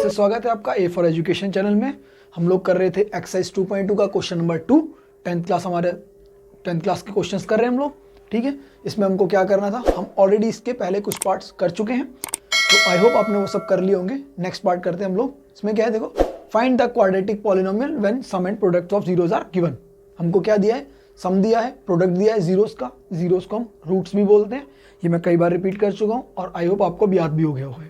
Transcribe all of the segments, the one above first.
से स्वागत है आपका ए फॉर एजुकेशन चैनल में। हम लोग कर रहे थे एक्सरसाइज 2.2 का क्वेश्चन नंबर 2। 10th क्लास हमारे 10th क्लास के क्वेश्चंस कर रहे हैं हम लोग, ठीक है। इसमें हमको क्या करना था, हम ऑलरेडी इसके पहले कुछ पार्ट्स कर चुके हैं, तो आई होप आपने वो सब कर लिए होंगे। नेक्स्ट पार्ट करते हैं हम लोग। इसमें क्या है, देखो, find the quadratic polynomial when sum and product of zeros are given. हमको क्या दिया है, सम दिया है, प्रोडक्ट दिया है जीरोस का। जीरोस को हम रूट्स भी बोलते हैं, ये मैं कई बार रिपीट कर चुका हूँ और आई होप आपको भी याद भी हो गया होगा,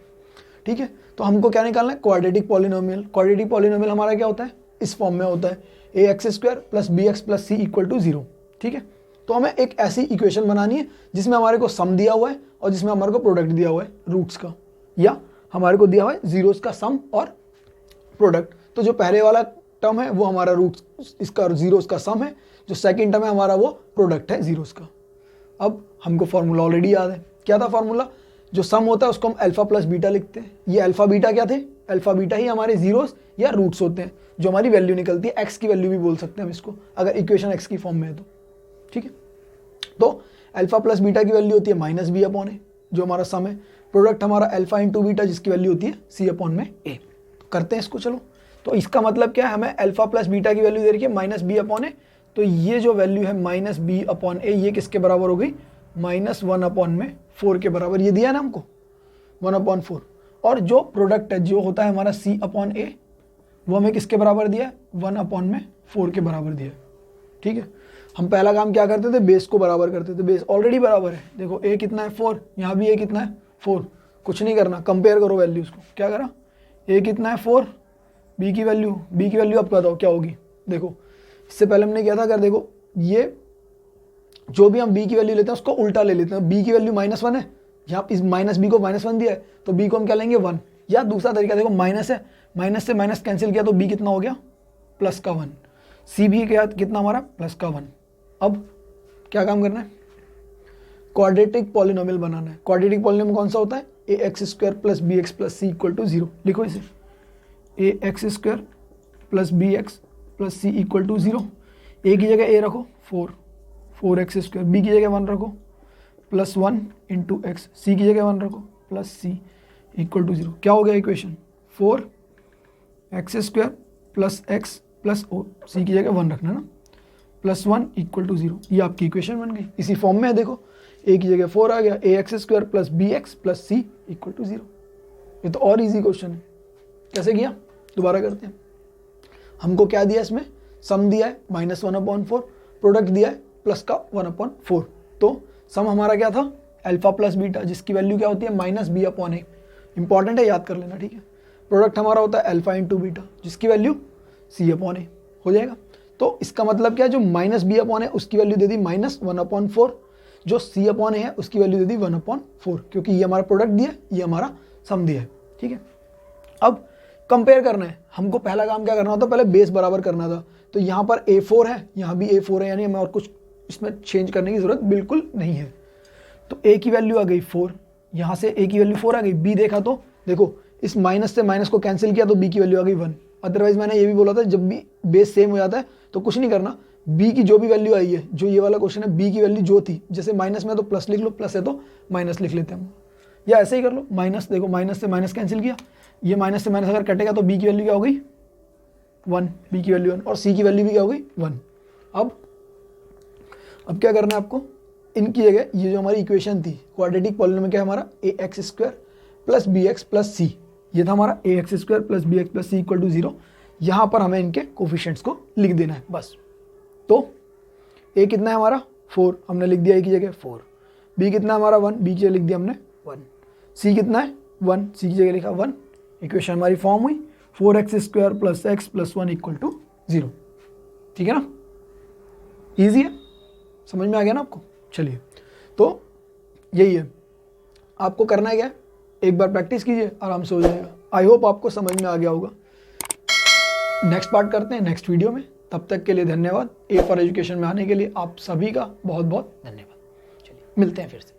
ठीक है। तो हमको क्या निकालना है, क्वाड्रेटिक पॉलिनोमियल। क्वाड्रेटिक पॉलिनोमियल हमारा क्या होता है, इस फॉर्म में होता है ax² plus bx plus c equal to 0, ठीक है। तो हमें एक ऐसी इक्वेशन बनानी है जिसमें हमारे को सम दिया हुआ है और जिसमें हमारे को प्रोडक्ट दिया हुआ है रूट्स का, या हमारे को दिया हुआ है जीरोस का सम और प्रोडक्ट। तो जो पहले वाला टर्म है वो हमारा रूट्स, इसका जीरोस का सम है। जो सेकेंड टर्म है हमारा वो प्रोडक्ट है जीरोस का। अब हमको फॉर्मूला ऑलरेडी याद है, क्या था फॉर्मूला, जो सम होता है उसको हम अल्फा प्लस बीटा लिखते हैं। ये अल्फा बीटा क्या थे, अल्फा बीटा ही हमारे जीरोस या रूट्स होते हैं, जो हमारी वैल्यू निकलती है। एक्स की वैल्यू भी बोल सकते हैं हम इसको, अगर इक्वेशन एक्स की फॉर्म में है तो, ठीक है। तो अल्फा प्लस बीटा की वैल्यू होती है माइनस बी अपॉन ए, जो हमारा सम है। प्रोडक्ट हमारा अल्फा इंटू बीटा, जिसकी वैल्यू होती है सी अपॉन में ए। तो करते हैं इसको, चलो। तो इसका मतलब क्या है, हमें अल्फा प्लस बीटा की वैल्यू दे रही है माइनस बी अपॉन ए। तो ये जो वैल्यू है माइनस बी अपॉन ए, ये किसके बराबर हो गई, -1 अपॉन में 4 के बराबर। ये दिया ना हमको 1/4। और जो प्रोडक्ट है जो होता है हमारा c अपॉन ए, वो हमें किसके बराबर दिया है, 1/4 के बराबर दिया है, ठीक है। हम पहला काम क्या करते थे, बेस को बराबर करते थे। बेस ऑलरेडी बराबर है, देखो a कितना है 4, यहाँ भी a कितना है 4। कुछ नहीं करना, कंपेयर करो वैल्यूज़ को। क्या करा, a कितना है 4, b की वैल्यू अब बताओ क्या होगी। देखो इससे पहले हमने किया था, अगर देखो ये जो भी हम b की वैल्यू लेते हैं उसको उल्टा ले लेते हैं। b की वैल्यू -1 है, यहाँ इस माइनस बी को -1 दिया है तो b को हम क्या लेंगे 1। या दूसरा तरीका देखो, माइनस है, माइनस से माइनस कैंसिल किया तो b कितना हो गया, प्लस का 1। c भी क्या कितना हमारा, प्लस का 1। अब क्या काम करना है, क्वाड्रेटिक पॉलिनोमियल बनाना है। क्वाड्रेटिक पॉलिनोमियल कौन सा होता है, ax² plus bx plus c equal to 0। लिखो इसे, ax² plus bx plus c equal to 0। a की जगह a रखो 4x², b की जगह 1 रखो प्लस 1 इंटू एक्स, सी की जगह 1 रखो प्लस सी इक्वल टू 0। क्या हो गया equation, 4x² plus x plus O, C की जगह 1 रखना ना, प्लस 1 इक्वल टू 0। ये आपकी इक्वेशन बन गई। इसी फॉर्म में है, देखो a की जगह 4 आ गया, ax² plus bx plus c equal to 0। ये तो और इजी क्वेश्चन है। कैसे किया, दोबारा करते हैं। हमको क्या दिया, इसमें सम दिया है -1/4, प्रोडक्ट दिया है प्लस का 1/4। तो सम हमारा क्या था, अल्फा प्लस बीटा, जिसकी वैल्यू क्या होती है -b अपॉन ए। इंपॉर्टेंट है, याद कर लेना, ठीक है। प्रोडक्ट हमारा होता है अल्फा इंटू बीटा, जिसकी वैल्यू c अपॉन ए हो जाएगा। तो इसका मतलब क्या है, जो -b अपॉन ए उसकी वैल्यू दे दी -1/4, जो c अपॉन ए है उसकी वैल्यू दे दी 1/4, क्योंकि ये हमारा प्रोडक्ट दिया है, ये हमारा सम दिया है, ठीक है। अब कंपेयर करना है हमको। पहला काम क्या करना होता है, पहले बेस बराबर करना था। तो यहाँ पर a4 है, यहाँ भी a4 है, यानी हमें और कुछ इसमें चेंज करने की जरूरत बिल्कुल नहीं है। तो a की वैल्यू आ गई 4, यहाँ से a की वैल्यू 4 आ गई। b देखा तो देखो, इस माइनस से माइनस को कैंसिल किया तो b की वैल्यू आ गई 1। अदरवाइज मैंने ये भी बोला था, जब भी बेस सेम हो जाता है तो कुछ नहीं करना, b की जो भी वैल्यू आई है, जो ये वाला क्वेश्चन है, b की वैल्यू जो थी, जैसे माइनस में तो प्लस लिख लो, प्लस है तो माइनस लिख लेते हैं हम, या ऐसे ही कर लो। माइनस, देखो माइनस से माइनस कैंसिल किया, ये माइनस से माइनस अगर कटेगा तो b की वैल्यू क्या हो गई 1, b की वैल्यू 1, और c की वैल्यू भी क्या हो गई 1। अब क्या करना है आपको, इनकी जगह ये जो हमारी इक्वेशन थी क्वाड्रेटिक पॉलिनोमियल, क्या हमारा ax² plus bx plus c, ये था हमारा ax² plus bx plus c equal to 0। यहाँ पर हमें इनके कोफिशिएंट्स को लिख देना है बस। तो a कितना है हमारा 4, हमने लिख दिया a की जगह 4। b कितना है हमारा 1, b की जगह लिख दिया हमने 1। c कितना है 1, c की जगह लिखा 1। इक्वेशन हमारी फॉर्म हुई 4x² plus x plus 1 equal to 0, ठीक है ना। ईजी है, समझ में आ गया ना आपको। चलिए, तो यही है, आपको करना है क्या, एक बार प्रैक्टिस कीजिए, आराम से हो जाएगा। आई होप आपको समझ में आ गया होगा। नेक्स्ट पार्ट करते हैं नेक्स्ट वीडियो में। तब तक के लिए धन्यवाद। ए फॉर एजुकेशन में आने के लिए आप सभी का बहुत बहुत धन्यवाद। चलिए मिलते हैं फिर से।